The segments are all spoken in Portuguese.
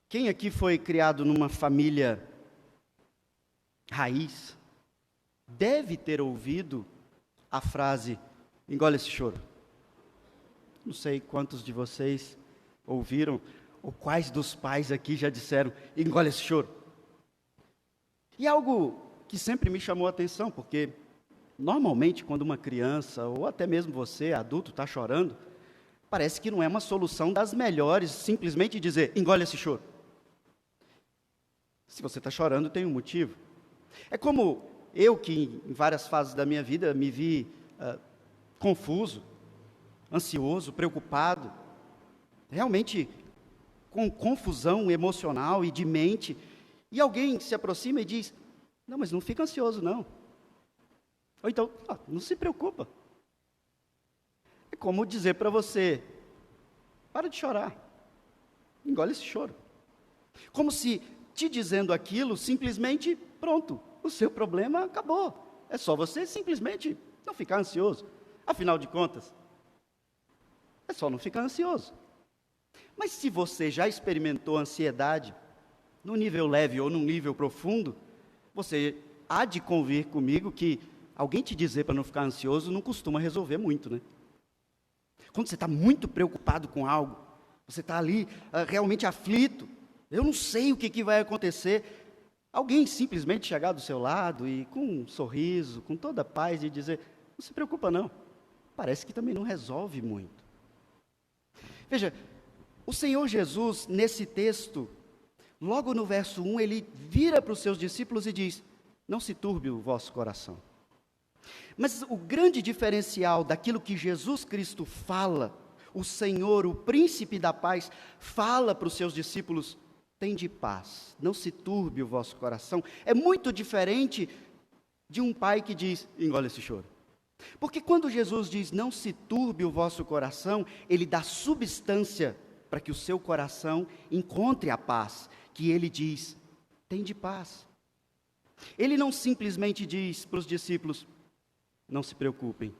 Quem aqui foi criado numa família raiz, deve ter ouvido a frase, engole esse choro. Não sei quantos de vocês ouviram, ou quais dos pais aqui já disseram, engole esse choro. E algo que sempre me chamou a atenção, porque normalmente quando uma criança, ou até mesmo você, adulto, está chorando, parece que não é uma solução das melhores, simplesmente dizer, engole esse choro. Se você está chorando, tem um motivo. É como eu, que em várias fases da minha vida me vi confuso, ansioso, preocupado, realmente com confusão emocional e de mente, e alguém se aproxima e diz, não, mas não fica ansioso não. Ou então, não se preocupa. É como dizer para você, para de chorar, engole esse choro. Como se te dizendo aquilo, simplesmente, pronto, o seu problema acabou. É só você simplesmente não ficar ansioso. Afinal de contas, é só não ficar ansioso. Mas se você já experimentou ansiedade, no nível leve ou no nível profundo, você há de convir comigo que alguém te dizer para não ficar ansioso não costuma resolver muito, né? Quando você está muito preocupado com algo, você está ali realmente aflito, eu não sei o que vai acontecer. Alguém simplesmente chegar do seu lado e com um sorriso, com toda a paz e dizer, não se preocupa não, parece que também não resolve muito. Veja, o Senhor Jesus, nesse texto, logo no verso 1, ele vira para os seus discípulos e diz, não se turbe o vosso coração. Mas o grande diferencial daquilo que Jesus Cristo fala, o Senhor, o príncipe da paz, fala para os seus discípulos, tende paz, não se turbe o vosso coração, é muito diferente de um pai que diz, engole esse choro. Porque quando Jesus diz, não se turbe o vosso coração, ele dá substância para que o seu coração encontre a paz, que ele diz, tende paz. Ele não simplesmente diz para os discípulos, não se preocupem.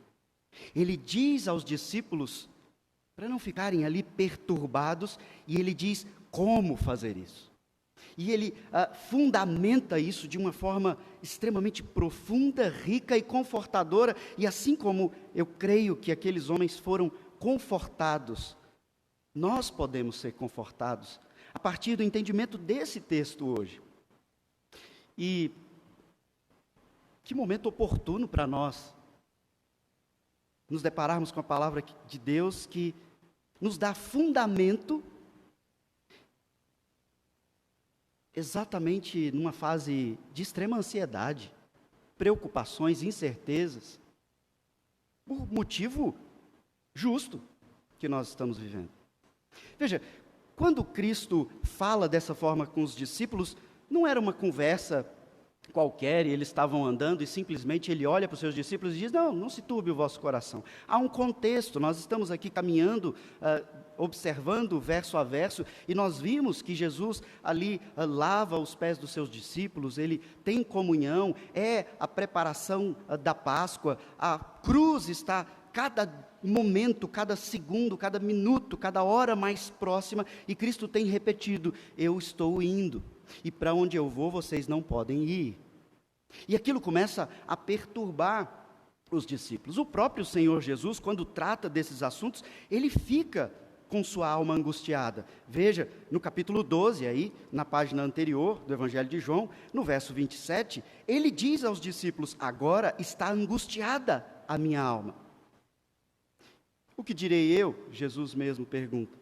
Ele diz aos discípulos, para não ficarem ali perturbados, e ele diz como fazer isso. E ele fundamenta isso de uma forma extremamente profunda, rica e confortadora, e assim como eu creio que aqueles homens foram confortados, nós podemos ser confortados a partir do entendimento desse texto hoje. E que momento oportuno para nós nos depararmos com a palavra de Deus que nos dá fundamento exatamente numa fase de extrema ansiedade, preocupações, incertezas, por motivo justo que nós estamos vivendo. Veja, quando Cristo fala dessa forma com os discípulos, não era uma conversa qualquer, e eles estavam andando e simplesmente ele olha para os seus discípulos e diz, não se turbe o vosso coração. Há um contexto, nós estamos aqui caminhando, observando verso a verso, e nós vimos que Jesus ali lava os pés dos seus discípulos, ele tem comunhão, é a preparação da Páscoa, a cruz está cada momento, cada segundo, cada minuto, cada hora mais próxima, e Cristo tem repetido, eu estou indo. E para onde eu vou, vocês não podem ir. E aquilo começa a perturbar os discípulos. O próprio Senhor Jesus, quando trata desses assuntos, ele fica com sua alma angustiada. Veja, no capítulo 12, aí, na página anterior do Evangelho de João, no verso 27, ele diz aos discípulos, agora está angustiada a minha alma. O que direi eu? Jesus mesmo pergunta.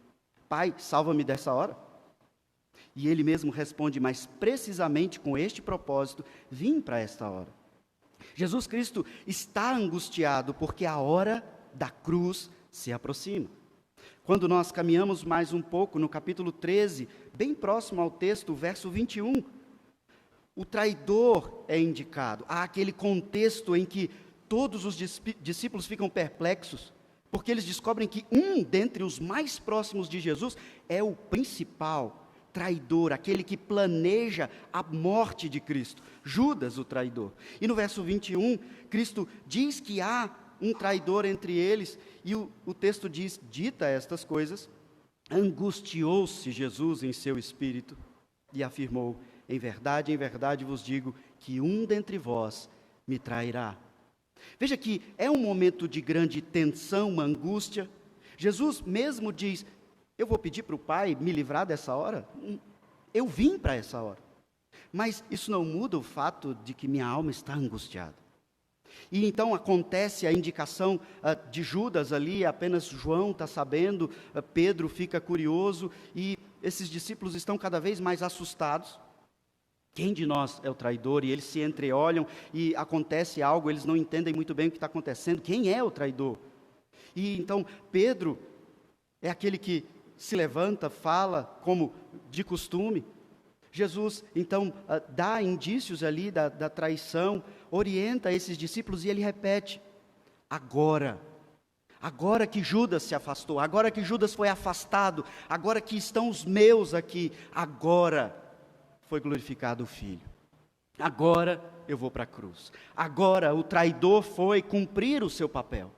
Pai, salva-me dessa hora. E ele mesmo responde, mas precisamente com este propósito, vim para esta hora. Jesus Cristo está angustiado porque a hora da cruz se aproxima. Quando nós caminhamos mais um pouco no capítulo 13, bem próximo ao texto, verso 21, o traidor é indicado. Há aquele contexto em que todos os discípulos ficam perplexos, porque eles descobrem que um dentre os mais próximos de Jesus é o principal traidor, aquele que planeja a morte de Cristo, Judas, o traidor. E no verso 21, Cristo diz que há um traidor entre eles, e o texto diz, dita estas coisas, Angustiou-se Jesus em seu espírito e afirmou: em verdade vos digo que um dentre vós me trairá. Veja que é um momento de grande tensão, uma angústia. Jesus mesmo diz: eu vou pedir para o Pai me livrar dessa hora? Eu vim para essa hora. Mas isso não muda o fato de que minha alma está angustiada. E então acontece a indicação de Judas ali, apenas João está sabendo, Pedro fica curioso e esses discípulos estão cada vez mais assustados. Quem de nós é o traidor? E eles se entreolham e acontece algo, eles não entendem muito bem o que está acontecendo. Quem é o traidor? E então Pedro é aquele que se levanta, fala como de costume. Jesus, então, dá indícios ali da traição, orienta esses discípulos e ele repete: agora que Judas se afastou, agora que Judas foi afastado, agora que estão os meus aqui, agora foi glorificado o Filho. Agora eu vou para a cruz. Agora o traidor foi cumprir o seu papel.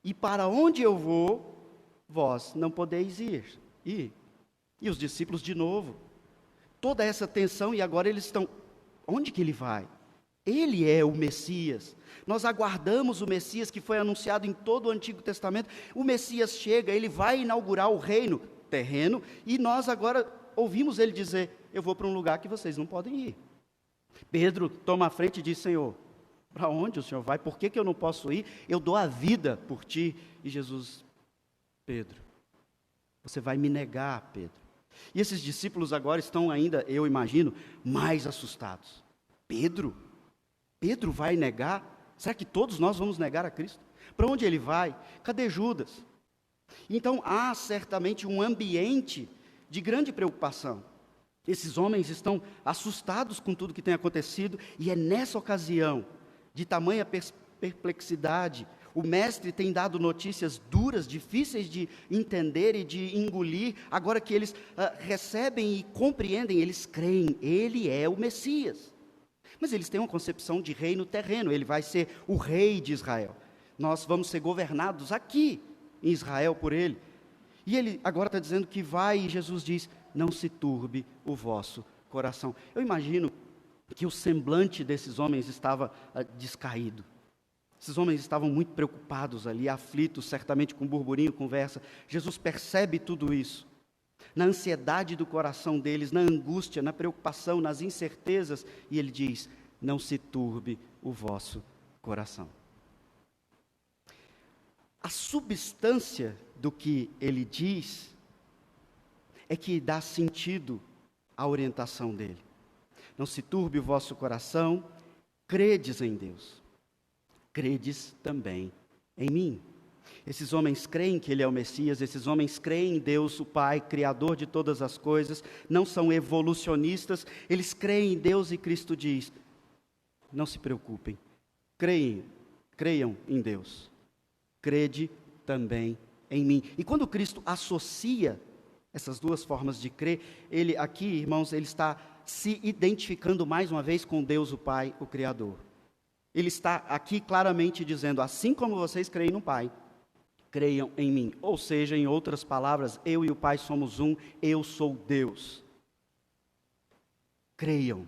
E para onde eu vou, vós não podeis ir. E os discípulos de novo. Toda essa tensão e agora eles estão, onde que ele vai? Ele é o Messias. Nós aguardamos o Messias que foi anunciado em todo o Antigo Testamento. O Messias chega, ele vai inaugurar o reino terreno e nós agora ouvimos ele dizer: eu vou para um lugar que vocês não podem ir. Pedro toma a frente e diz: Senhor, para onde o Senhor vai? Por que eu não posso ir? Eu dou a vida por ti. E Jesus: Pedro, você vai me negar, Pedro. E esses discípulos agora estão ainda, eu imagino, mais assustados. Pedro vai negar? Será que todos nós vamos negar a Cristo? Para onde ele vai? Cadê Judas? Então há certamente um ambiente de grande preocupação. Esses homens estão assustados com tudo que tem acontecido e é nessa ocasião, de tamanha perplexidade, o mestre tem dado notícias duras, difíceis de entender e de engolir. Agora que eles recebem e compreendem, eles creem, ele é o Messias. Mas eles têm uma concepção de reino terreno, ele vai ser o rei de Israel. Nós vamos ser governados aqui em Israel por ele. E ele agora está dizendo que vai, e Jesus diz: não se turbe o vosso coração. Eu imagino que o semblante desses homens estava descaído. Esses homens estavam muito preocupados ali, aflitos, certamente com burburinho, conversa. Jesus percebe tudo isso. Na ansiedade do coração deles, na angústia, na preocupação, nas incertezas. E ele diz: não se turbe o vosso coração. A substância do que ele diz é que dá sentido à orientação dele. Não se turbe o vosso coração, credes em Deus. Credes também em mim. Esses homens creem que ele é o Messias, esses homens creem em Deus, o Pai, Criador de todas as coisas, não são evolucionistas, eles creem em Deus e Cristo diz: não se preocupem, creiam em Deus, crede também em mim. E quando Cristo associa essas duas formas de crer, ele aqui, irmãos, ele está se identificando mais uma vez com Deus, o Pai, o Criador. Ele está aqui claramente dizendo: assim como vocês creem no Pai, creiam em mim. Ou seja, em outras palavras, eu e o Pai somos um, eu sou Deus. Creiam.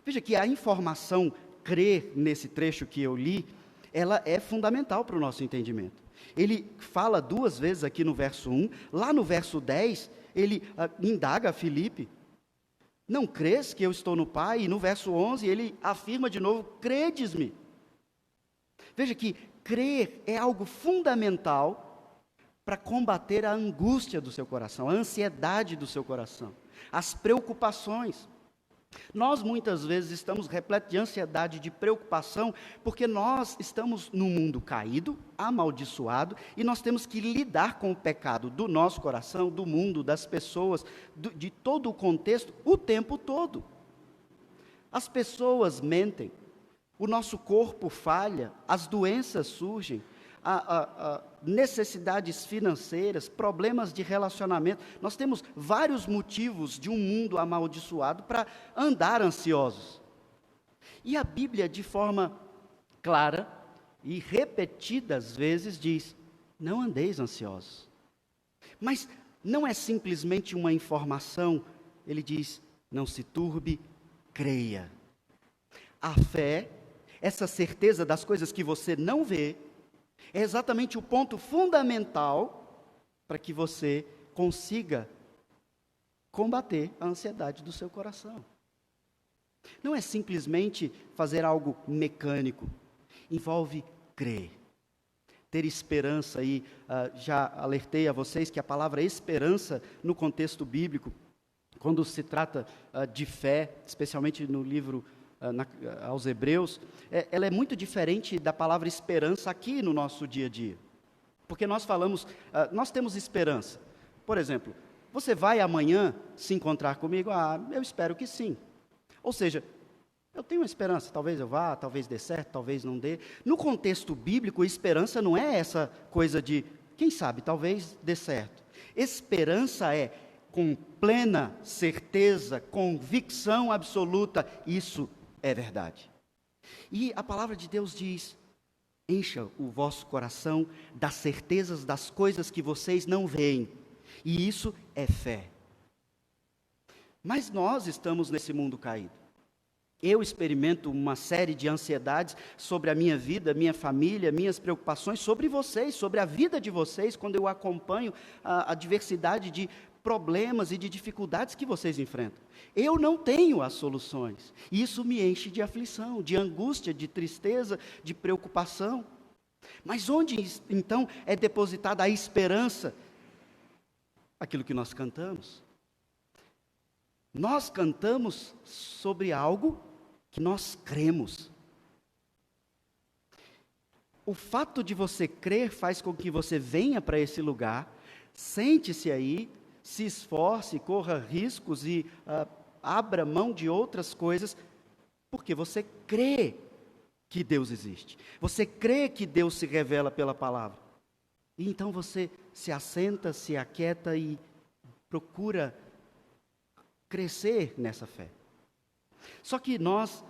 Veja que a informação crer nesse trecho que eu li, ela é fundamental para o nosso entendimento. Ele fala duas vezes aqui no verso 1, lá no verso 10, ele indaga a Filipe: não crês que eu estou no Pai? E no verso 11 ele afirma de novo: credes-me. Veja que crer é algo fundamental para combater a angústia do seu coração, a ansiedade do seu coração, as preocupações. Nós muitas vezes estamos repletos de ansiedade, de preocupação, porque nós estamos num mundo caído, amaldiçoado, e nós temos que lidar com o pecado do nosso coração, do mundo, das pessoas, de todo o contexto, o tempo todo. As pessoas mentem, o nosso corpo falha, as doenças surgem, necessidades financeiras, problemas de relacionamento. Nós temos vários motivos de um mundo amaldiçoado para andar ansiosos. E a Bíblia, de forma clara e repetidas vezes, diz: não andeis ansiosos. Mas não é simplesmente uma informação, ele diz, não se turbe, creia. A fé, essa certeza das coisas que você não vê, é exatamente o ponto fundamental para que você consiga combater a ansiedade do seu coração. Não é simplesmente fazer algo mecânico, envolve crer. Ter esperança, e já alertei a vocês que a palavra esperança, no contexto bíblico, quando se trata de fé, especialmente no livro aos Hebreus, ela é muito diferente da palavra esperança aqui no nosso dia a dia. Porque nós falamos, nós temos esperança. Por exemplo, você vai amanhã se encontrar comigo? Eu espero que sim. Ou seja, eu tenho uma esperança, talvez eu vá, talvez dê certo, talvez não dê. No contexto bíblico, esperança não é essa coisa de, quem sabe, talvez dê certo. Esperança é com plena certeza, convicção absoluta, isso é verdade. E a palavra de Deus diz, encha o vosso coração das certezas das coisas que vocês não veem, e isso é fé. Mas nós estamos nesse mundo caído. Eu experimento uma série de ansiedades sobre a minha vida, minha família, minhas preocupações, sobre vocês, sobre a vida de vocês, quando eu acompanho a diversidade de problemas e de dificuldades que vocês enfrentam. Eu não tenho as soluções. E isso me enche de aflição, de angústia, de tristeza, de preocupação. Mas onde, então, é depositada a esperança? Aquilo que nós cantamos. Nós cantamos sobre algo que nós cremos. O fato de você crer faz com que você venha para esse lugar, sente-se aí, se esforce, corra riscos e abra mão de outras coisas, porque você crê que Deus existe. Você crê que Deus se revela pela palavra. E então você se assenta, se aquieta e procura crescer nessa fé. Só que nós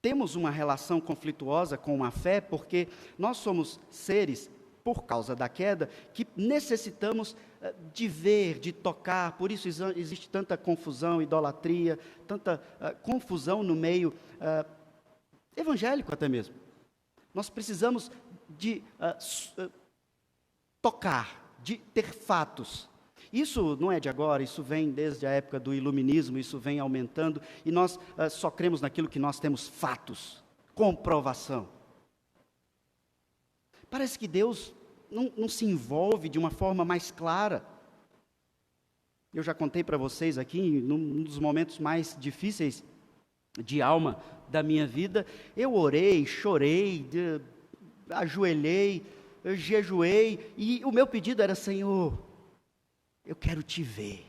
temos uma relação conflituosa com a fé, porque nós somos seres, por causa da queda, que necessitamos de ver, de tocar, por isso existe tanta confusão, idolatria, tanta confusão no meio evangélico até mesmo. Nós precisamos de tocar, de ter fatos. Isso não é de agora, isso vem desde a época do iluminismo, isso vem aumentando, e nós só cremos naquilo que nós temos fatos, comprovação. Parece que Deus não se envolve de uma forma mais clara. Eu já contei para vocês aqui, num dos momentos mais difíceis de alma da minha vida, eu orei, chorei, ajoelhei, eu jejuei, e o meu pedido era, Senhor, eu quero te ver.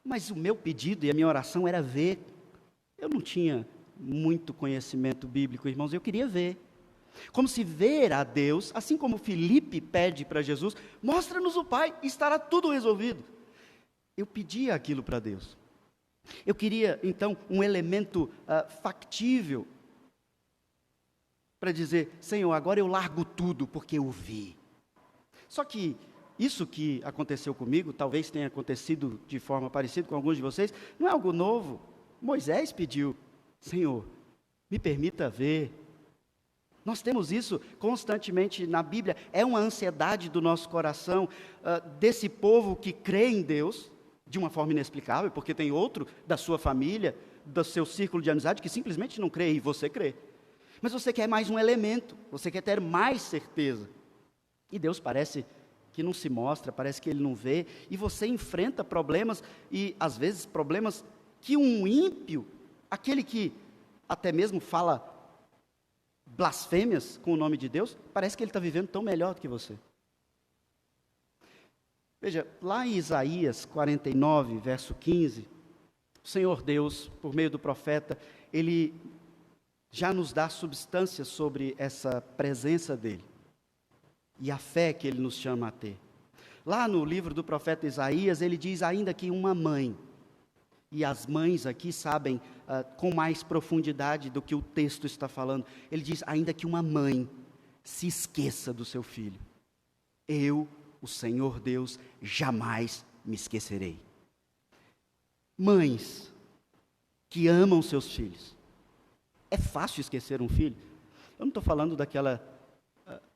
Mas o meu pedido e a minha oração era ver. Eu não tinha muito conhecimento bíblico, irmãos, eu queria ver. Como se ver a Deus, assim como Filipe pede para Jesus, mostra-nos o Pai, estará tudo resolvido. Eu pedia aquilo para Deus. Eu queria, então, um elemento factível para dizer, Senhor, agora eu largo tudo porque eu vi. Só que isso que aconteceu comigo, talvez tenha acontecido de forma parecida com alguns de vocês, não é algo novo. Moisés pediu, Senhor, me permita ver. Nós temos isso constantemente na Bíblia, é uma ansiedade do nosso coração, desse povo que crê em Deus, de uma forma inexplicável, porque tem outro da sua família, do seu círculo de amizade, que simplesmente não crê, e você crê. Mas você quer mais um elemento, você quer ter mais certeza. E Deus parece que não se mostra, parece que Ele não vê, e você enfrenta problemas, e às vezes problemas que um ímpio, aquele que até mesmo fala blasfêmias com o nome de Deus, parece que ele está vivendo tão melhor do que você. Veja, lá em Isaías 49, verso 15, o Senhor Deus, por meio do profeta, Ele já nos dá substância sobre essa presença dEle, e a fé que Ele nos chama a ter. Lá no livro do profeta Isaías, ele diz ainda que uma mãe, e as mães aqui sabem com mais profundidade do que o texto está falando, ele diz ainda que uma mãe se esqueça do seu filho, eu o Senhor Deus, jamais me esquecerei. Mães que amam seus filhos. É fácil esquecer um filho? Eu não estou falando daquela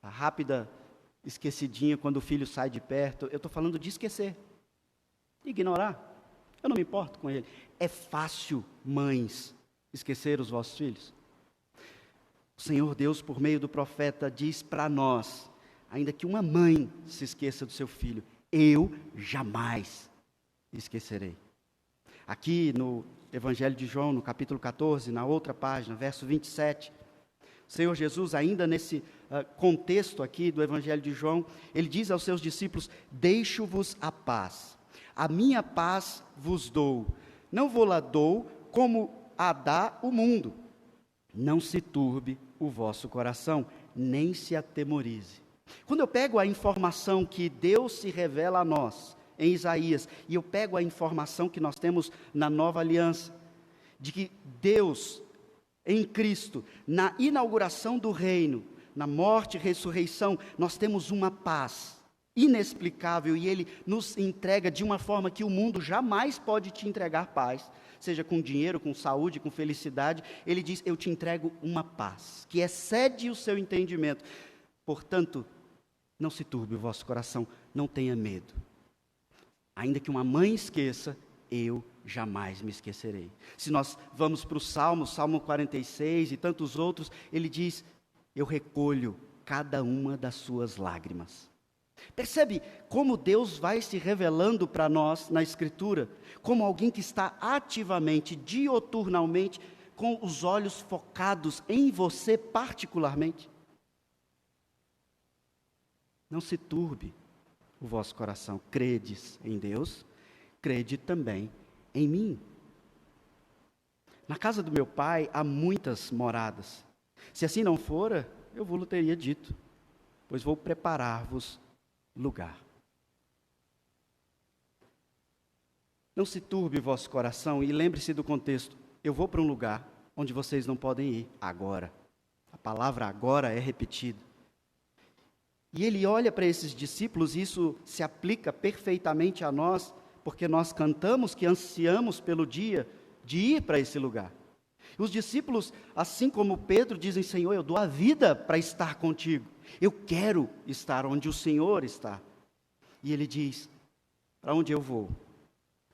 rápida esquecidinha quando o filho sai de perto. Eu estou falando de esquecer, ignorar. Eu não me importo com ele. É fácil, mães, esquecer os vossos filhos? O Senhor Deus, por meio do profeta, diz para nós, ainda que uma mãe se esqueça do seu filho, eu jamais esquecerei. Aqui no Evangelho de João, no capítulo 14, na outra página, verso 27, o Senhor Jesus, ainda nesse contexto aqui do Evangelho de João, ele diz aos seus discípulos: deixo-vos a paz, a minha paz vos dou, não vou-la dou como a dá o mundo. Não se turbe o vosso coração, nem se atemorize. Quando eu pego a informação que Deus se revela a nós, em Isaías, e eu pego a informação que nós temos na Nova Aliança, de que Deus, em Cristo, na inauguração do reino, na morte e ressurreição, nós temos uma paz inexplicável, e Ele nos entrega de uma forma que o mundo jamais pode te entregar paz, seja com dinheiro, com saúde, com felicidade. Ele diz: eu te entrego uma paz, que excede o seu entendimento. Portanto, não se turbe o vosso coração, não tenha medo. Ainda que uma mãe esqueça, eu jamais me esquecerei. Se nós vamos para o Salmo 46 e tantos outros, ele diz: eu recolho cada uma das suas lágrimas. Percebe como Deus vai se revelando para nós na Escritura, como alguém que está ativamente, dioturnalmente, com os olhos focados em você particularmente? Não se turbe o vosso coração. Credes em Deus, crede também em mim. Na casa do meu pai há muitas moradas. Se assim não fora, eu vou-lhe teria dito, pois vou preparar-vos lugar. Não se turbe o vosso coração, e lembre-se do contexto: eu vou para um lugar onde vocês não podem ir agora. A palavra agora é repetida. E ele olha para esses discípulos, e isso se aplica perfeitamente a nós, porque nós cantamos que ansiamos pelo dia de ir para esse lugar. Os discípulos, assim como Pedro, dizem: Senhor, eu dou a vida para estar contigo. Eu quero estar onde o Senhor está. E ele diz: para onde eu vou?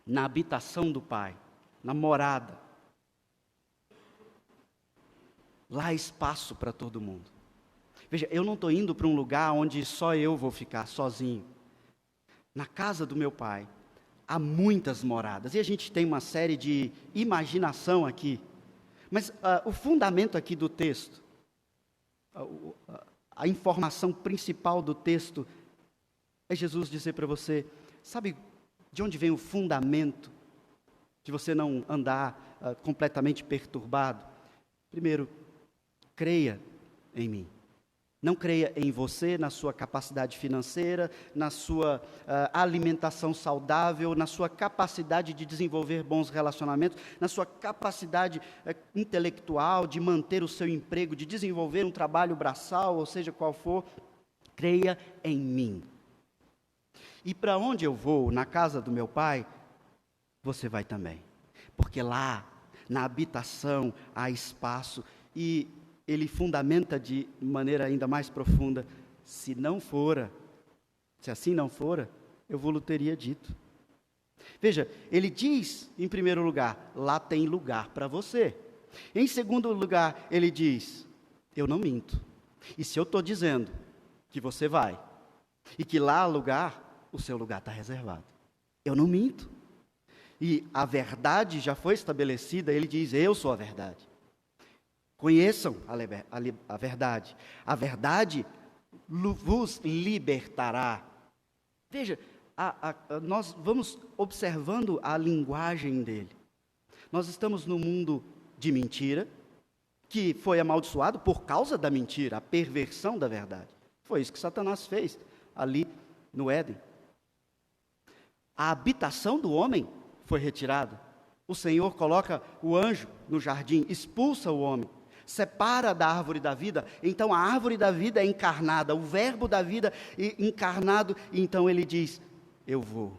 Na habitação do Pai, na morada. Lá há espaço para todo mundo. Veja, eu não estou indo para um lugar onde só eu vou ficar sozinho. Na casa do meu Pai há muitas moradas. E a gente tem uma série de imaginação aqui. Mas o fundamento aqui do texto, a informação principal do texto, é Jesus dizer para você: sabe de onde vem o fundamento de você não andar completamente perturbado? Primeiro, creia em mim. Não creia em você, na sua capacidade financeira, na sua alimentação saudável, na sua capacidade de desenvolver bons relacionamentos, na sua capacidade intelectual de manter o seu emprego, de desenvolver um trabalho braçal, ou seja qual for. Creia em mim. E para onde eu vou, na casa do meu Pai, você vai também. Porque lá, na habitação, há espaço. E ele fundamenta de maneira ainda mais profunda: se assim não fora, eu vou-lhe teria dito. Veja, ele diz, em primeiro lugar, lá tem lugar para você. Em segundo lugar, ele diz: eu não minto. E se eu estou dizendo que você vai, e que lá há lugar, o seu lugar está reservado. Eu não minto. E a verdade já foi estabelecida, ele diz: eu sou a verdade. Conheçam a verdade. A verdade vos libertará. Veja, nós vamos observando a linguagem dele. Nós estamos num mundo de mentira, que foi amaldiçoado por causa da mentira, a perversão da verdade. Foi isso que Satanás fez ali no Éden. A habitação do homem foi retirada. O Senhor coloca o anjo no jardim, expulsa o homem. separa da árvore da vida, então a árvore da vida é encarnada, o verbo da vida é encarnado, e então ele diz, eu vou,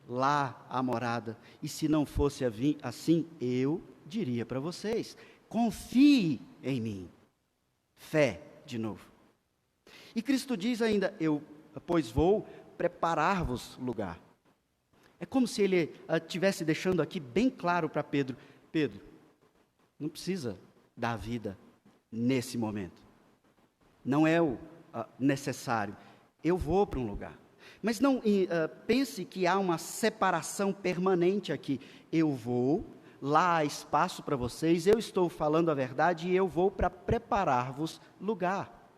lá a morada, e se não fosse assim, eu diria para vocês, confie em mim, fé de novo. E Cristo diz ainda, pois vou preparar-vos lugar. É como se ele estivesse deixando aqui bem claro para Pedro, Pedro, não precisa dar vida nesse momento, não é o necessário, eu vou para um lugar. Mas não pense que há uma separação permanente aqui, eu vou, lá há espaço para vocês, eu estou falando a verdade e eu vou para preparar-vos lugar.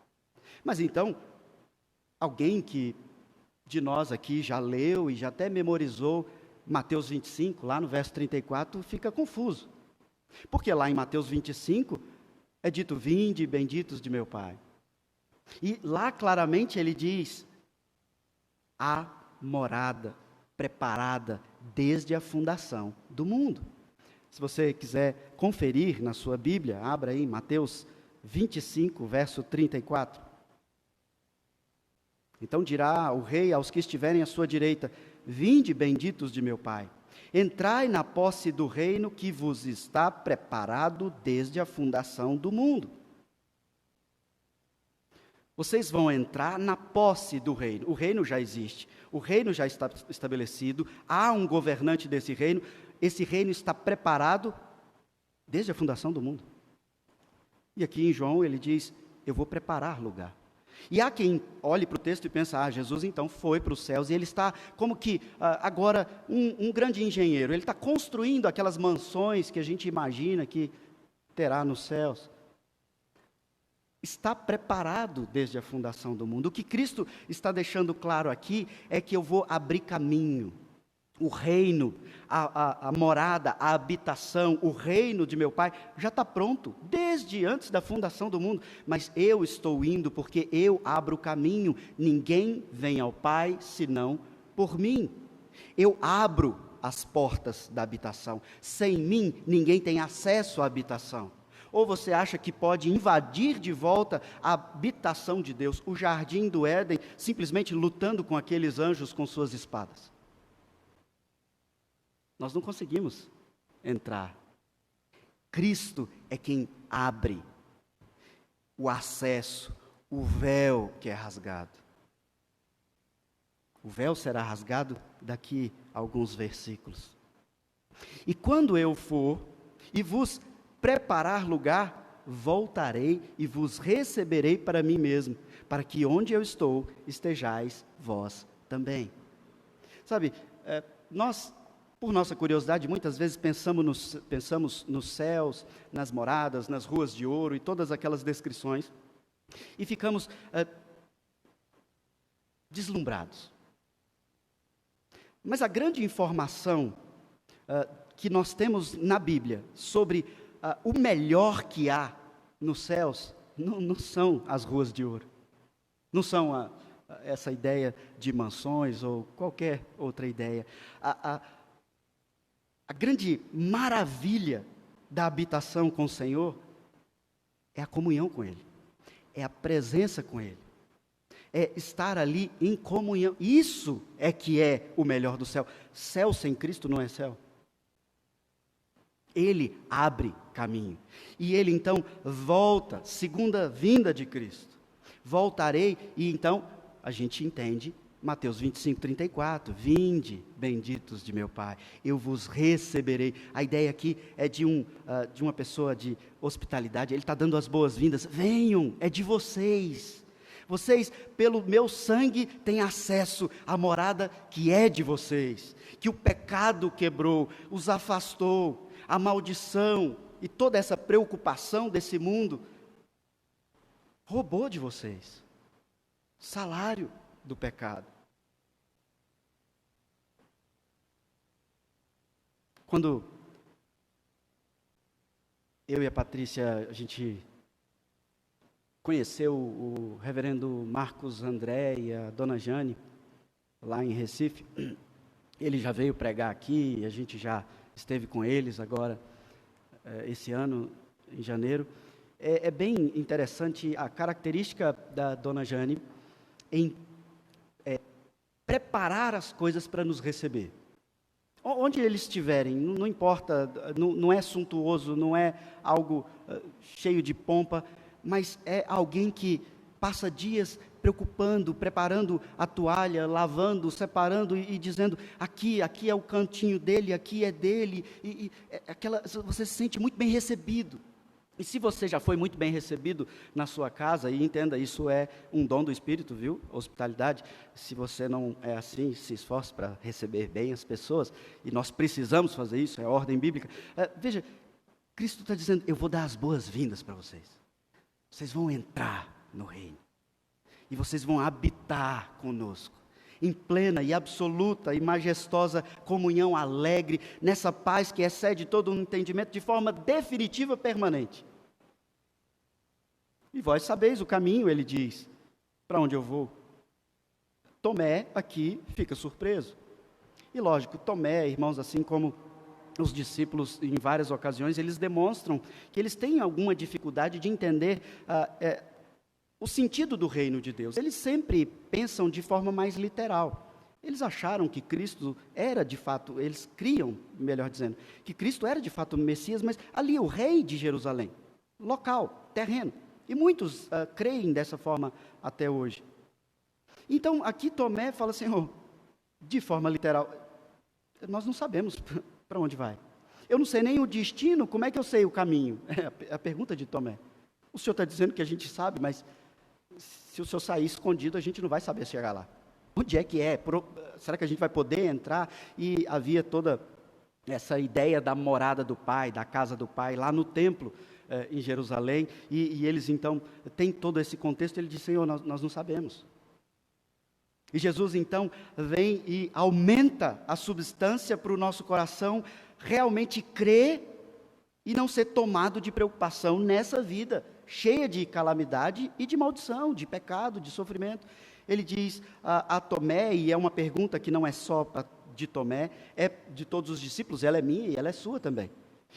Mas então, alguém que de nós aqui já leu e já até memorizou Mateus 25, lá no verso 34, fica confuso. Porque lá em Mateus 25 é dito, vinde benditos de meu Pai. E lá claramente ele diz, a morada preparada desde a fundação do mundo. Se você quiser conferir na sua Bíblia, abra aí Mateus 25, verso 34. Então dirá o rei aos que estiverem à sua direita, vinde benditos de meu Pai, entrai na posse do reino que vos está preparado desde a fundação do mundo. Vocês vão entrar na posse do reino. O reino já existe, o reino já está estabelecido, há um governante desse reino, esse reino está preparado desde a fundação do mundo. E aqui em João ele diz, eu vou preparar lugar. E há quem olhe para o texto e pensa, Jesus então foi para os céus, e ele está como que agora um grande engenheiro, ele está construindo aquelas mansões que a gente imagina que terá nos céus. Está preparado desde a fundação do mundo. O que Cristo está deixando claro aqui é que eu vou abrir caminho. O reino, a morada, a habitação, o reino de meu Pai já está pronto, desde antes da fundação do mundo. Mas eu estou indo porque eu abro o caminho. Ninguém vem ao Pai senão por mim. Eu abro as portas da habitação. Sem mim, ninguém tem acesso à habitação. Ou você acha que pode invadir de volta a habitação de Deus, o jardim do Éden, simplesmente lutando com aqueles anjos com suas espadas? Nós não conseguimos entrar. Cristo é quem abre o acesso, o véu que é rasgado. O véu será rasgado daqui a alguns versículos. E quando eu for e vos preparar lugar, voltarei e vos receberei para mim mesmo, para que onde eu estou, estejais vós também. Sabe, nós, por nossa curiosidade, muitas vezes pensamos nos céus, nas moradas, nas ruas de ouro e todas aquelas descrições, e ficamos deslumbrados. Mas a grande informação que nós temos na Bíblia sobre o melhor que há nos céus, não são as ruas de ouro, não são essa ideia de mansões ou qualquer outra ideia. A grande maravilha da habitação com o Senhor é a comunhão com Ele, é a presença com Ele, é estar ali em comunhão. Isso é que é o melhor do céu. Céu sem Cristo não é céu. Ele abre caminho. E ele então volta, segunda vinda de Cristo. Voltarei, e então a gente entende Mateus 25, 34. Vinde, benditos de meu Pai, eu vos receberei. A ideia aqui é de uma pessoa de hospitalidade, ele está dando as boas-vindas. Venham, é de vocês. Vocês, pelo meu sangue, têm acesso à morada que é de vocês, que o pecado quebrou, os afastou, a maldição e toda essa preocupação desse mundo roubou de vocês. Salário do pecado. Quando eu e a Patrícia, a gente conheceu o reverendo Marcos André e a dona Jane, lá em Recife, ele já veio pregar aqui, a gente já esteve com eles agora, esse ano, em janeiro. é bem interessante a característica da Dona Jane em preparar as coisas para nos receber. Onde eles estiverem, não importa, não é suntuoso, não é algo cheio de pompa, mas é alguém que passa dias preocupando, preparando a toalha, lavando, separando e dizendo, aqui é o cantinho dele, aqui é dele, você se sente muito bem recebido. E se você já foi muito bem recebido na sua casa, e entenda, isso é um dom do Espírito, viu? Hospitalidade. Se você não é assim, se esforce para receber bem as pessoas, e nós precisamos fazer isso, é a ordem bíblica. Veja, Cristo está dizendo, eu vou dar as boas-vindas para vocês. Vocês vão entrar no reino. E vocês vão habitar conosco. Em plena e absoluta e majestosa comunhão alegre, nessa paz que excede todo o entendimento, de forma definitiva, permanente. E vós sabeis o caminho, ele diz, para onde eu vou. Tomé aqui fica surpreso. E lógico, Tomé, irmãos, assim como os discípulos em várias ocasiões, eles demonstram que eles têm alguma dificuldade de entender o sentido do reino de Deus. Eles sempre pensam de forma mais literal. Eles acharam que Cristo era de fato, eles criam, melhor dizendo, que Cristo era de fato o Messias, mas ali o rei de Jerusalém, local, terreno. E muitos creem dessa forma até hoje. Então, aqui Tomé fala, Senhor, de forma literal, nós não sabemos para onde vai. Eu não sei nem o destino, como é que eu sei o caminho? É a pergunta de Tomé. O Senhor está dizendo que a gente sabe, mas se o Senhor sair escondido, a gente não vai saber chegar lá. Onde é que é? Será que a gente vai poder entrar? E havia toda essa ideia da morada do Pai, da casa do Pai, lá no templo em Jerusalém. E eles então têm todo esse contexto. Ele diz, Senhor, nós não sabemos. E Jesus então vem e aumenta a substância para o nosso coração realmente crer e não ser tomado de preocupação nessa vida cheia de calamidade e de maldição, de pecado, de sofrimento. Ele diz a Tomé, e é uma pergunta que não é só de Tomé, é de todos os discípulos, ela é minha e ela é sua também.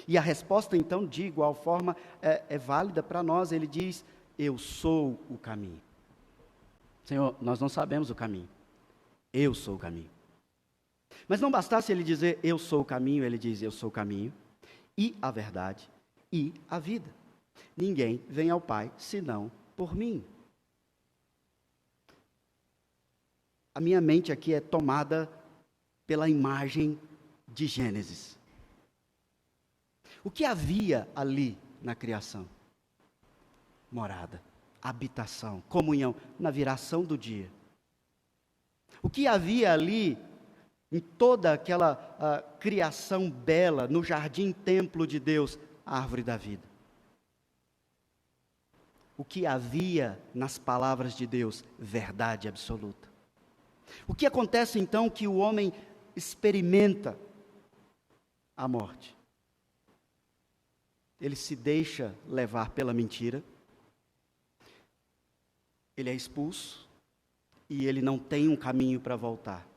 E a resposta então, de igual forma, é válida para nós. Ele diz, eu sou o caminho. Senhor, nós não sabemos o caminho, eu sou o caminho. Mas não bastasse ele dizer, eu sou o caminho, ele diz, eu sou o caminho, e a verdade, e a vida. Ninguém vem ao Pai, senão por mim. A minha mente aqui é tomada pela imagem de Gênesis. O que havia ali na criação? Morada, habitação, comunhão, na viração do dia. O que havia ali, em toda aquela criação bela, no jardim templo de Deus, a árvore da vida. O que havia nas palavras de Deus, verdade absoluta. O que acontece então que o homem experimenta a morte? Ele se deixa levar pela mentira, ele é expulso e ele não tem um caminho para voltar.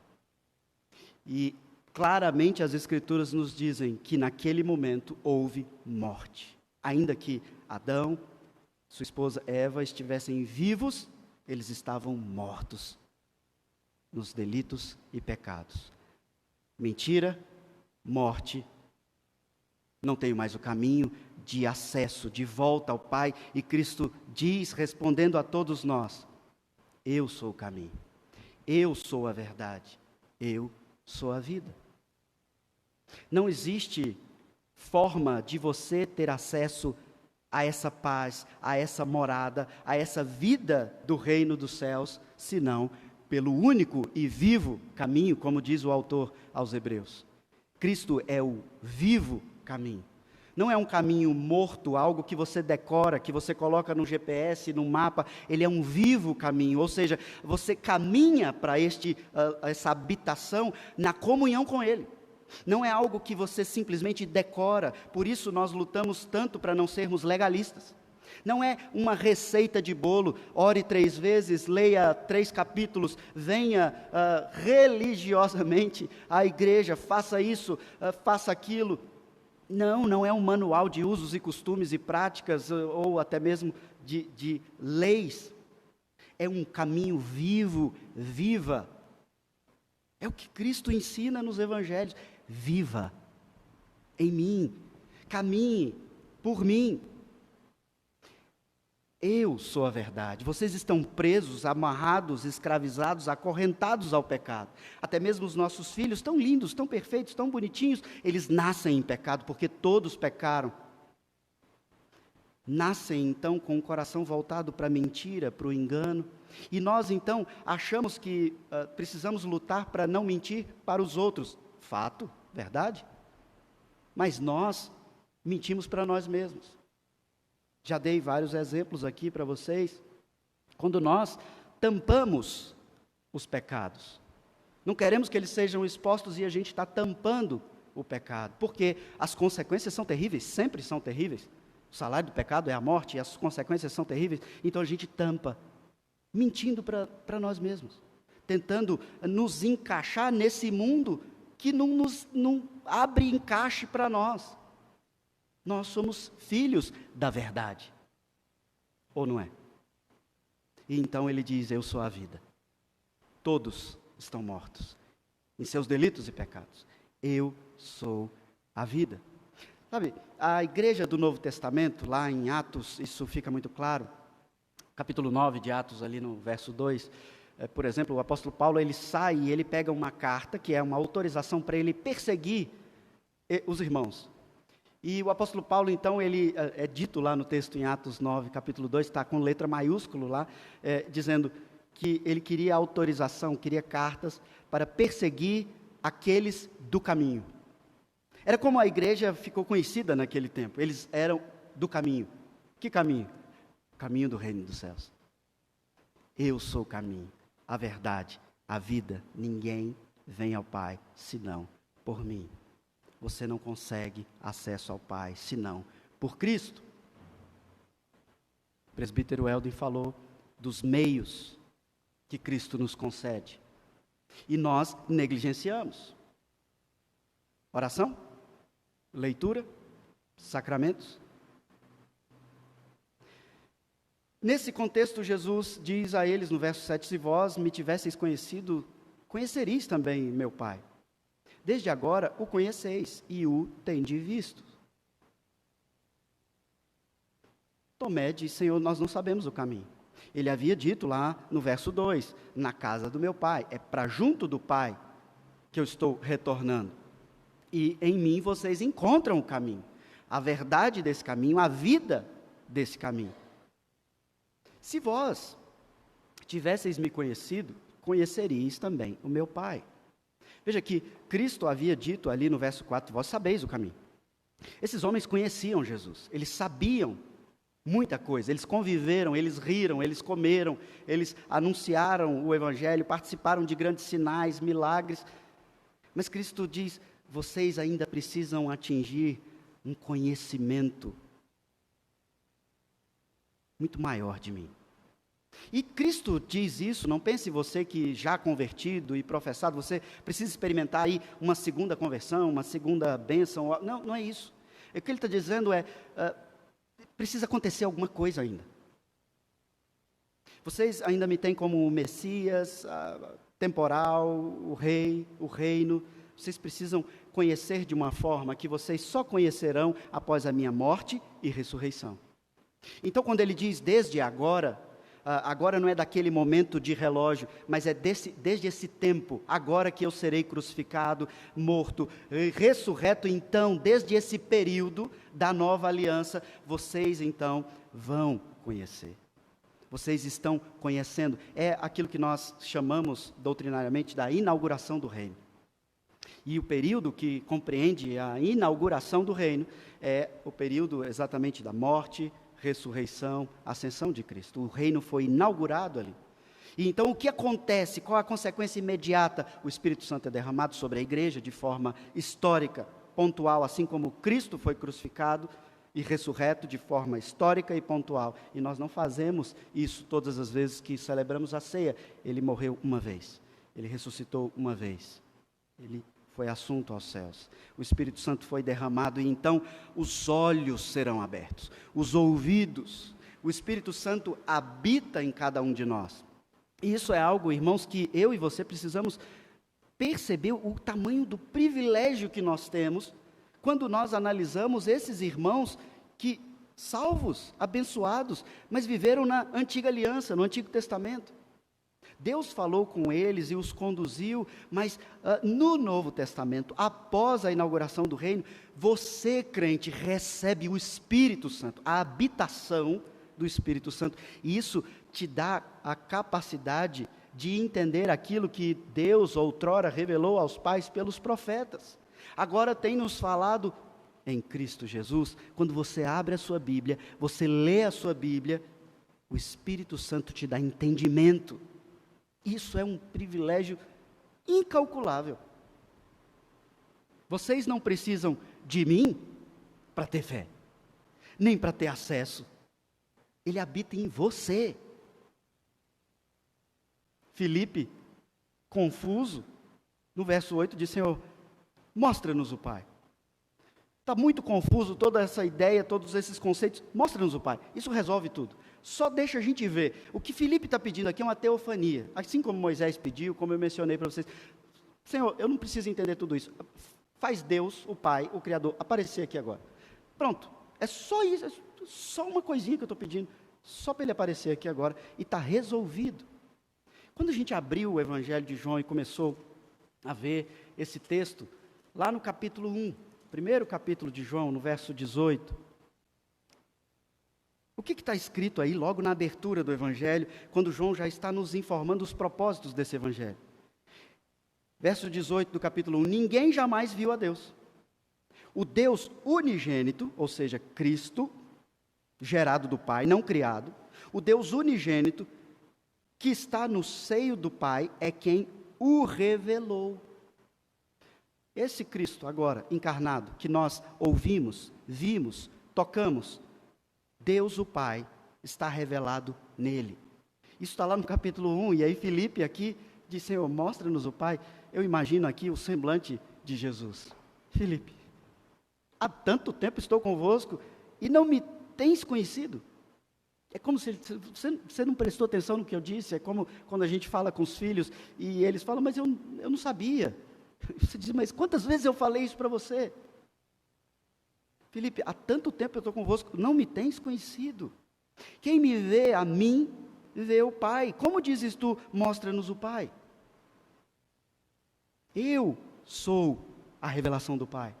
E claramente as Escrituras nos dizem que naquele momento houve morte. Ainda que Adão, sua esposa Eva estivessem vivos, eles estavam mortos nos delitos e pecados. Mentira, morte, não tenho mais o caminho de acesso, de volta ao Pai, e Cristo diz, respondendo a todos nós, eu sou o caminho, eu sou a verdade, eu sou a vida. Não existe forma de você ter acesso a essa paz, a essa morada, a essa vida do reino dos céus, senão pelo único e vivo caminho, como diz o autor aos Hebreus. Cristo é o vivo caminho. Não é um caminho morto, algo que você decora, que você coloca no GPS, no mapa. Ele é um vivo caminho, ou seja, você caminha para essa habitação na comunhão com Ele. Não é algo que você simplesmente decora, por isso nós lutamos tanto para não sermos legalistas. Não é uma receita de bolo, ore 3 vezes, leia 3 capítulos, venha religiosamente à igreja, faça isso, faça aquilo. Não é um manual de usos e costumes e práticas, ou até mesmo de leis. É um caminho vivo, viva. É o que Cristo ensina nos evangelhos. Viva em mim, caminhe por mim. Eu sou a verdade. Vocês estão presos, amarrados, escravizados, acorrentados ao pecado. Até mesmo os nossos filhos, tão lindos, tão perfeitos, tão bonitinhos, eles nascem em pecado, porque todos pecaram. Nascem então com o coração voltado para a mentira, para o engano. E nós então achamos que precisamos lutar para não mentir para os outros. Fato, verdade? Mas nós mentimos para nós mesmos. Já dei vários exemplos aqui para vocês. Quando nós tampamos os pecados, não queremos que eles sejam expostos e a gente está tampando o pecado, porque as consequências são terríveis, sempre são terríveis. O salário do pecado é a morte e as consequências são terríveis, então a gente tampa, mentindo para nós mesmos, tentando nos encaixar nesse mundo que não abre encaixe para nós. Nós somos filhos da verdade, ou não é? E então ele diz, eu sou a vida. Todos estão mortos em seus delitos e pecados. Eu sou a vida. Sabe, a igreja do Novo Testamento, lá em Atos, isso fica muito claro. Capítulo 9 de Atos, ali no verso 2, por exemplo, o apóstolo Paulo, ele sai e ele pega uma carta, que é uma autorização para ele perseguir os irmãos. E o apóstolo Paulo, então, ele é dito lá no texto em Atos 9, capítulo 2, está com letra maiúsculo lá, dizendo que ele queria autorização, queria cartas para perseguir aqueles do caminho. Era como a igreja ficou conhecida naquele tempo, eles eram do caminho. Que caminho? O caminho do reino dos céus. Eu sou o caminho, a verdade, a vida. Ninguém vem ao Pai senão por mim. Você não consegue acesso ao Pai, senão por Cristo. O presbítero Helden falou dos meios que Cristo nos concede. E nós negligenciamos. Oração, leitura, sacramentos. Nesse contexto, Jesus diz a eles no verso 7, se vós me tivesseis conhecido, conhecereis também meu Pai. Desde agora o conheceis e o tendes visto. Tomé disse, Senhor, nós não sabemos o caminho. Ele havia dito lá no verso 2, na casa do meu Pai, é para junto do Pai que eu estou retornando. E em mim vocês encontram o caminho, a verdade desse caminho, a vida desse caminho. Se vós tivesseis me conhecido, conheceríeis também o meu Pai. Veja que Cristo havia dito ali no verso 4, vós sabeis o caminho. Esses homens conheciam Jesus, eles sabiam muita coisa, eles conviveram, eles riram, eles comeram, eles anunciaram o Evangelho, participaram de grandes sinais, milagres. Mas Cristo diz, vocês ainda precisam atingir um conhecimento muito maior de mim. E Cristo diz isso, não pense você que já convertido e professado, você precisa experimentar aí uma segunda conversão, uma segunda bênção. Não é isso. O que ele está dizendo precisa acontecer alguma coisa ainda. Vocês ainda me têm como o Messias, temporal, o rei, o reino. Vocês precisam conhecer de uma forma que vocês só conhecerão após a minha morte e ressurreição. Então, quando ele diz desde agora, agora não é daquele momento de relógio, mas é desde esse tempo, agora que eu serei crucificado, morto, ressurreto, então, desde esse período da nova aliança, vocês então vão conhecer. Vocês estão conhecendo, é aquilo que nós chamamos doutrinariamente da inauguração do reino. E o período que compreende a inauguração do reino é o período exatamente da morte, ressurreição, ascensão de Cristo. O reino foi inaugurado ali. E então o que acontece? Qual a consequência imediata? O Espírito Santo é derramado sobre a igreja de forma histórica, pontual, assim como Cristo foi crucificado e ressurreto de forma histórica e pontual. E nós não fazemos isso todas as vezes que celebramos a ceia. Ele morreu uma vez. Ele ressuscitou uma vez. Ele foi assunto aos céus. O Espírito Santo foi derramado e então os olhos serão abertos, os ouvidos. O Espírito Santo habita em cada um de nós. E isso é algo, irmãos, que eu e você precisamos perceber o tamanho do privilégio que nós temos quando nós analisamos esses irmãos que, salvos, abençoados, mas viveram na antiga aliança, no Antigo Testamento. Deus falou com eles e os conduziu, mas no Novo Testamento, após a inauguração do reino, você, crente, recebe o Espírito Santo, a habitação do Espírito Santo, e isso te dá a capacidade de entender aquilo que Deus outrora revelou aos pais pelos profetas. Agora tem nos falado em Cristo Jesus. Quando você abre a sua Bíblia, você lê a sua Bíblia, o Espírito Santo te dá entendimento. Isso é um privilégio incalculável. Vocês não precisam de mim para ter fé, nem para ter acesso. Ele habita em você. Filipe, confuso, no verso 8 diz: Senhor, mostra-nos o Pai. Está muito confuso toda essa ideia, todos esses conceitos, mostra-nos o Pai. Isso resolve tudo. Só deixa a gente ver. O que Filipe está pedindo aqui é uma teofania. Assim como Moisés pediu, como eu mencionei para vocês. Senhor, eu não preciso entender tudo isso. Faz Deus, o Pai, o Criador, aparecer aqui agora. Pronto. É só isso, é só uma coisinha que eu estou pedindo. Só para ele aparecer aqui agora e está resolvido. Quando a gente abriu o Evangelho de João e começou a ver esse texto, lá no capítulo 1, primeiro capítulo de João, no verso 18, o que está escrito aí logo na abertura do Evangelho, quando João já está nos informando os propósitos desse Evangelho? Verso 18 do capítulo 1, ninguém jamais viu a Deus. O Deus unigênito, ou seja, Cristo, gerado do Pai, não criado, o Deus unigênito, que está no seio do Pai, é quem o revelou. Esse Cristo agora encarnado, que nós ouvimos, vimos, tocamos, Deus o Pai está revelado nele. Isso está lá no capítulo 1, e aí Filipe aqui diz: Senhor, mostra-nos o Pai. Eu imagino aqui o semblante de Jesus. Filipe, há tanto tempo estou convosco e não me tens conhecido. É como se você não prestou atenção no que eu disse. É como quando a gente fala com os filhos e eles falam: mas eu não sabia. Você diz: mas quantas vezes eu falei isso para você? Filipe, há tanto tempo eu estou convosco, não me tens conhecido. Quem me vê a mim, vê o Pai. Como dizes tu, mostra-nos o Pai? Eu sou a revelação do Pai.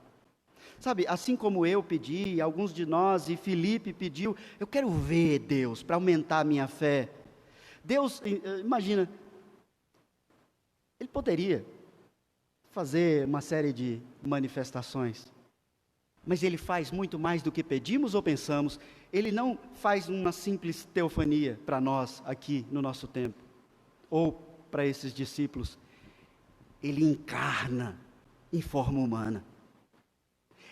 Sabe, assim como eu pedi, alguns de nós, e Filipe pediu, eu quero ver Deus, para aumentar a minha fé. Deus, imagina, Ele poderia fazer uma série de manifestações, mas Ele faz muito mais do que pedimos ou pensamos. Ele não faz uma simples teofania para nós aqui no nosso tempo, ou para esses discípulos. Ele encarna em forma humana.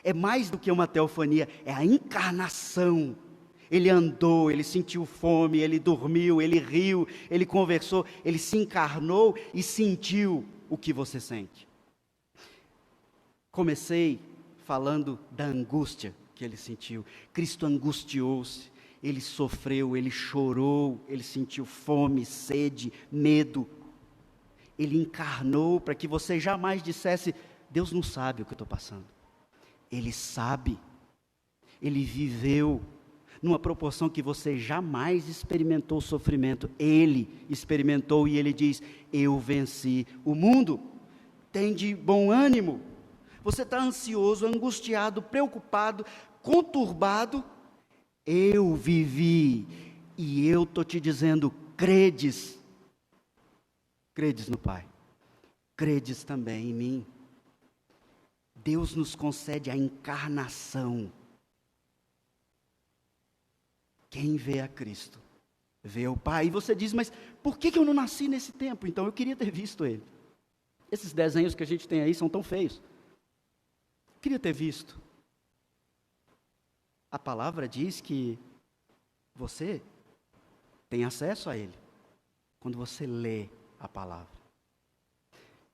É mais do que uma teofania, é a encarnação. Ele andou, ele sentiu fome, ele dormiu, ele riu, ele conversou, ele se encarnou e sentiu o que você sente. Comecei falando da angústia que ele sentiu. Cristo angustiou-se, ele sofreu, ele chorou, ele sentiu fome, sede, medo. Ele encarnou para que você jamais dissesse: Deus não sabe o que eu estou passando. Ele sabe, ele viveu numa proporção que você jamais experimentou sofrimento. Ele experimentou e ele diz: eu venci o mundo. Tem de bom ânimo. Você está ansioso, angustiado, preocupado, conturbado. Eu vivi e eu estou te dizendo: credes. Credes no Pai, credes também em mim. Deus nos concede a encarnação. Quem vê a Cristo, vê o Pai. E você diz: mas por que eu não nasci nesse tempo? Então eu queria ter visto Ele. Esses desenhos que a gente tem aí são tão feios. Queria ter visto. A palavra diz que você tem acesso a Ele quando você lê a palavra.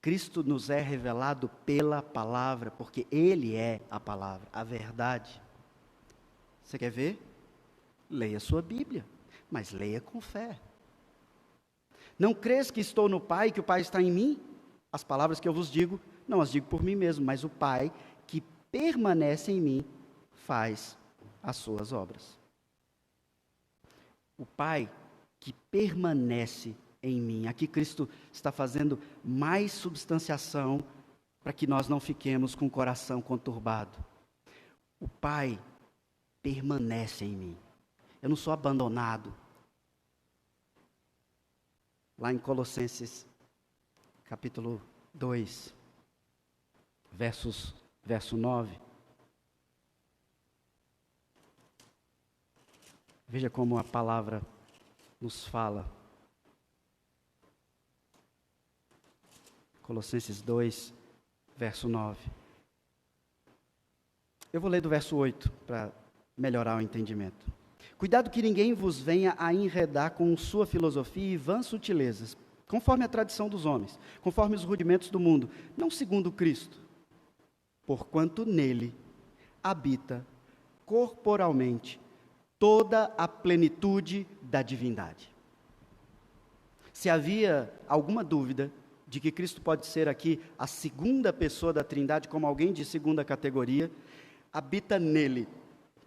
Cristo nos é revelado pela palavra, porque Ele é a palavra, a verdade. Você quer ver? Leia sua Bíblia, mas leia com fé. Não crês que estou no Pai, que o Pai está em mim? As palavras que eu vos digo, não as digo por mim mesmo, mas o Pai que permanece em mim faz as suas obras. O Pai que permanece em mim. Aqui Cristo está fazendo mais substanciação para que nós não fiquemos com o coração conturbado. O Pai permanece em mim. Eu não sou abandonado. Lá em Colossenses, capítulo 2, verso 9. Veja como a palavra nos fala. Colossenses 2, verso 9. Eu vou ler do verso 8 para melhorar o entendimento. Cuidado que ninguém vos venha a enredar com sua filosofia e vãs sutilezas, conforme a tradição dos homens, conforme os rudimentos do mundo, não segundo Cristo, porquanto nele habita corporalmente toda a plenitude da divindade. Se havia alguma dúvida de que Cristo pode ser aqui a segunda pessoa da Trindade, como alguém de segunda categoria, habita nele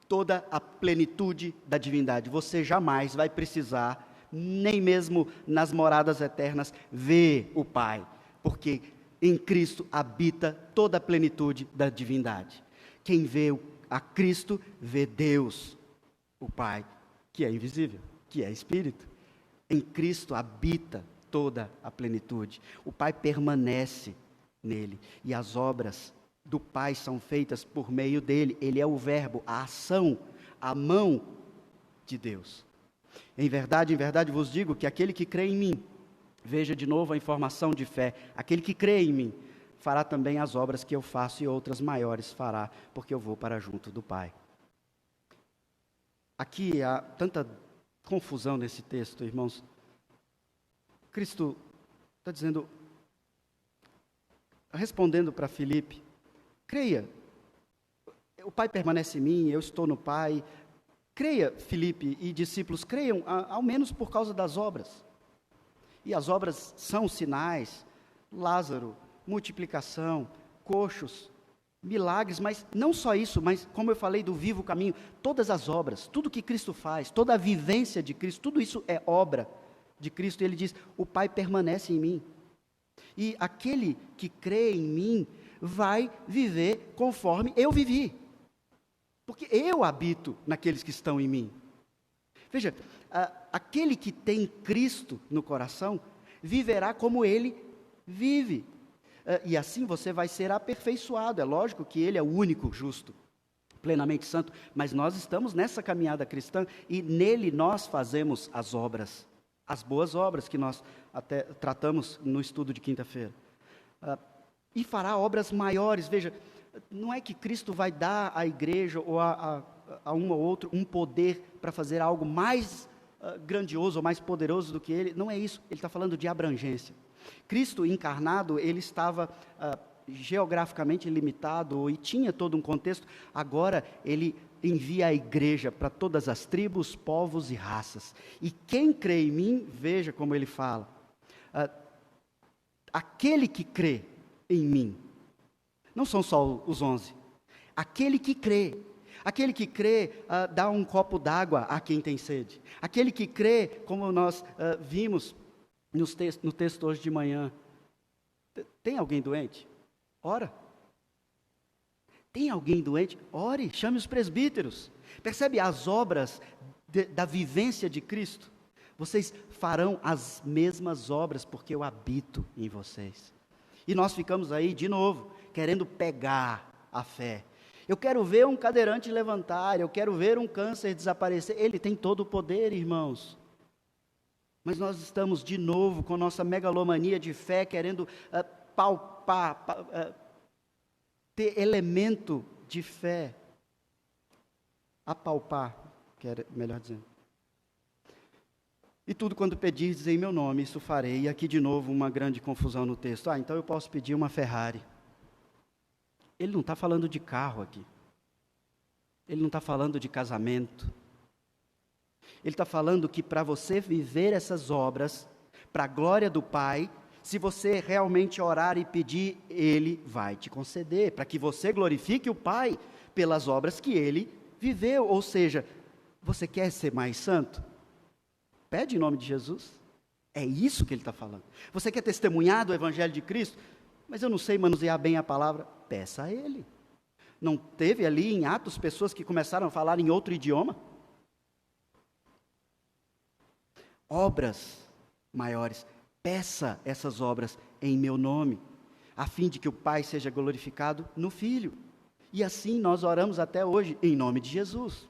toda a plenitude da divindade. Você jamais vai precisar, nem mesmo nas moradas eternas, ver o Pai, porque em Cristo habita toda a plenitude da divindade. Quem vê a Cristo, vê Deus, o Pai, que é invisível, que é Espírito. Em Cristo habita toda a plenitude. O Pai permanece nele, e as obras do Pai são feitas por meio dele. Ele é o verbo, a ação, a mão de Deus. Em verdade vos digo que aquele que crê em mim, veja de novo a informação de fé, aquele que crê em mim, fará também as obras que eu faço e outras maiores fará, porque eu vou para junto do Pai. Aqui há tanta confusão nesse texto, irmãos. Cristo está dizendo, respondendo para Filipe, creia, o Pai permanece em mim, eu estou no Pai. Creia, Filipe e discípulos, creiam, ao menos por causa das obras. E as obras são sinais, Lázaro, multiplicação, coxos, milagres, mas não só isso, mas como eu falei do vivo caminho, todas as obras, tudo que Cristo faz, toda a vivência de Cristo, tudo isso é obra de Cristo. E ele diz, o Pai permanece em mim. E aquele que crê em mim vai viver conforme eu vivi. Porque eu habito naqueles que estão em mim. Veja, aquele que tem Cristo no coração, viverá como ele vive. E assim você vai ser aperfeiçoado. É lógico que ele é o único justo, plenamente santo, mas nós estamos nessa caminhada cristã e nele nós fazemos as obras, as boas obras que nós até tratamos no estudo de quinta-feira. E fará obras maiores. Veja, não é que Cristo vai dar à igreja ou a um ou outro um poder para fazer algo mais grandioso ou mais poderoso do que ele. Não é isso, ele está falando de abrangência. Cristo encarnado, ele estava geograficamente limitado e tinha todo um contexto. Agora ele envia a igreja para todas as tribos, povos e raças. E quem crê em mim, veja como ele fala, aquele que crê em mim, não são só os 11, aquele que crê, dá um copo d'água a quem tem sede, aquele que crê, como nós vimos no texto hoje de manhã, tem alguém doente? Ora. Tem alguém doente? Ore, chame os presbíteros. Percebe as obras da vivência de Cristo? Vocês farão as mesmas obras, porque eu habito em vocês. E nós ficamos aí, de novo, querendo pegar a fé. Eu quero ver um cadeirante levantar, eu quero ver um câncer desaparecer. Ele tem todo o poder, irmãos. Mas nós estamos, de novo, com nossa megalomania de fé, querendo palpar, ter elemento de fé. Apalpar, melhor dizendo. E tudo quando pedirdes em meu nome, isso farei. E aqui de novo uma grande confusão no texto. Então eu posso pedir uma Ferrari. Ele não está falando de carro aqui. Ele não está falando de casamento. Ele está falando que para você viver essas obras, para a glória do Pai, se você realmente orar e pedir, Ele vai te conceder, para que você glorifique o Pai pelas obras que Ele viveu. Ou seja, você quer ser mais santo? Pede em nome de Jesus. É isso que Ele está falando. Você quer testemunhar do Evangelho de Cristo? Mas eu não sei manusear bem a palavra. Peça a Ele. Não teve ali em Atos pessoas que começaram a falar em outro idioma? Obras maiores. Peça essas obras em meu nome, a fim de que o Pai seja glorificado no Filho. E assim nós oramos até hoje, em nome de Jesus.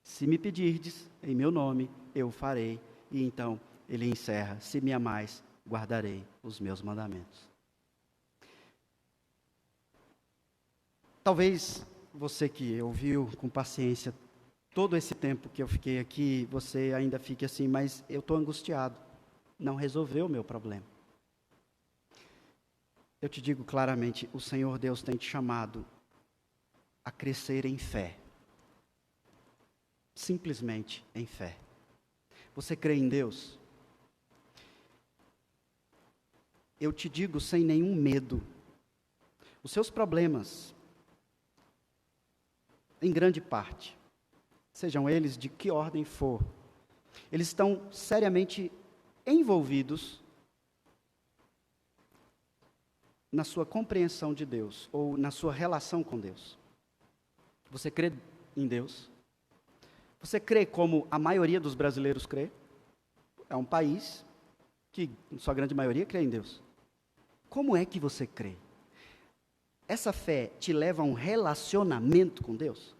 Se me pedirdes em meu nome, eu farei. E então ele encerra: se me amais, guardarei os meus mandamentos. Talvez você que ouviu com paciência todo esse tempo que eu fiquei aqui, você ainda fique assim, mas eu estou angustiado. Não resolveu o meu problema. Eu te digo claramente, o Senhor Deus tem te chamado a crescer em fé. Simplesmente em fé. Você crê em Deus? Eu te digo sem nenhum medo, os seus problemas, em grande parte, sejam eles de que ordem for, eles estão seriamente envolvidos na sua compreensão de Deus, ou na sua relação com Deus. Você crê em Deus? Você crê como a maioria dos brasileiros crê? É um país que, em sua grande maioria, crê em Deus. Como é que você crê? Essa fé te leva a um relacionamento com Deus?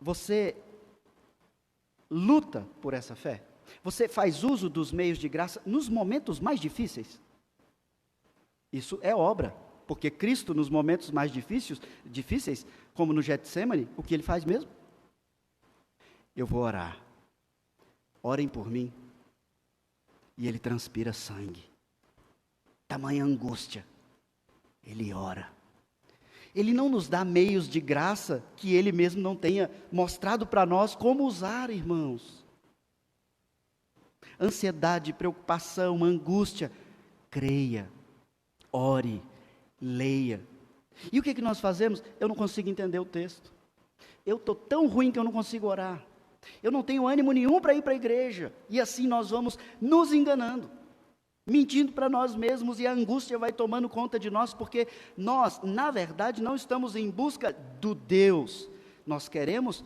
Você luta por essa fé? Você faz uso dos meios de graça nos momentos mais difíceis? Isso é obra, porque Cristo, nos momentos mais difíceis, como no Getsêmani, o que Ele faz mesmo? Eu vou orar. Orem por mim. E Ele transpira sangue. Tamanha angústia. Ele ora. Ele não nos dá meios de graça que Ele mesmo não tenha mostrado para nós como usar, irmãos. Ansiedade, preocupação, angústia. Creia, ore, leia. E o que nós fazemos? Eu não consigo entender o texto. Eu estou tão ruim que eu não consigo orar. Eu não tenho ânimo nenhum para ir para a igreja. E assim nós vamos nos enganando, mentindo para nós mesmos, e a angústia vai tomando conta de nós, porque nós, na verdade, não estamos em busca do Deus. Nós queremos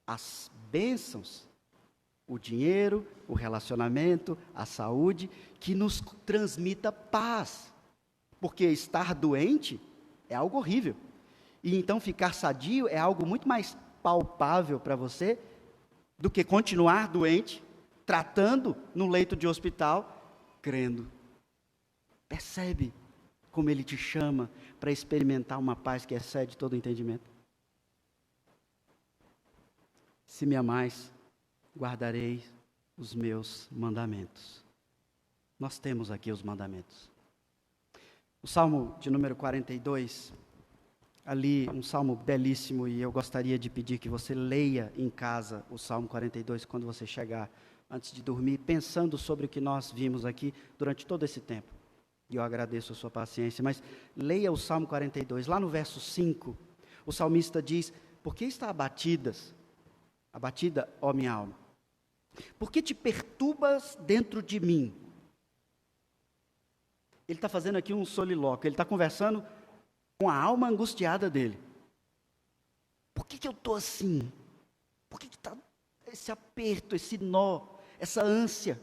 as bênçãos, o dinheiro, o relacionamento, a saúde, que nos transmita paz. Porque estar doente é algo horrível. E então ficar sadio é algo muito mais palpável para você do que continuar doente, tratando no leito de hospital, crendo. Percebe como Ele te chama para experimentar uma paz que excede todo entendimento? Se me amais, guardarei os meus mandamentos. Nós temos aqui os mandamentos. O Salmo de número 42, ali um salmo belíssimo, e eu gostaria de pedir que você leia em casa o Salmo 42 quando você chegar, antes de dormir, pensando sobre o que nós vimos aqui durante todo esse tempo. E eu agradeço a sua paciência, mas leia o Salmo 42, lá no verso 5, o salmista diz: por que está abatida, ó minha alma? Por que te perturbas dentro de mim? Ele está fazendo aqui um solilóquio, ele está conversando com a alma angustiada dele. Por que eu estou assim? Por que está esse aperto, esse nó, essa ânsia?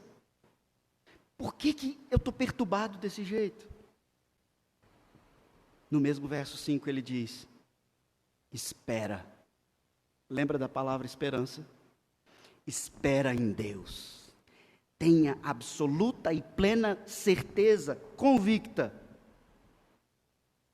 Por que eu estou perturbado desse jeito? No mesmo verso 5 ele diz: espera. Lembra da palavra esperança? Espera em Deus. Tenha absoluta e plena certeza, convicta,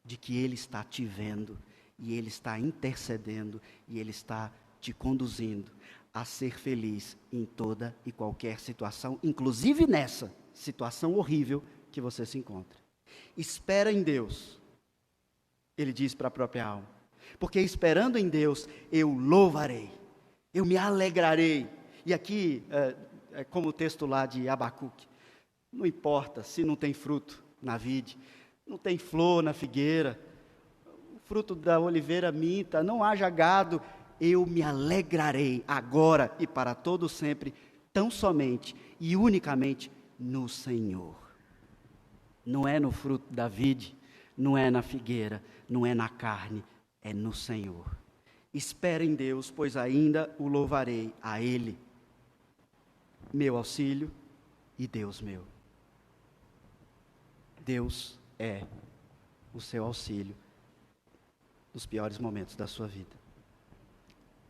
de que Ele está te vendo, e Ele está intercedendo, e Ele está te conduzindo a ser feliz em toda e qualquer situação, inclusive nessa situação horrível que você se encontra. Espera em Deus, ele diz para a própria alma, porque esperando em Deus, eu louvarei, eu me alegrarei. E aqui, é como o texto lá de Abacuque, não importa se não tem fruto na vide, não tem flor na figueira, o fruto da oliveira minta, não haja gado, eu me alegrarei agora e para todo sempre, tão somente e unicamente no Senhor. Não é no fruto da vide, não é na figueira, não é na carne, é no Senhor. Espera em Deus, pois ainda o louvarei a Ele, meu auxílio e Deus meu. Deus é o seu auxílio nos piores momentos da sua vida.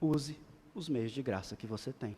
Use os meios de graça que você tem.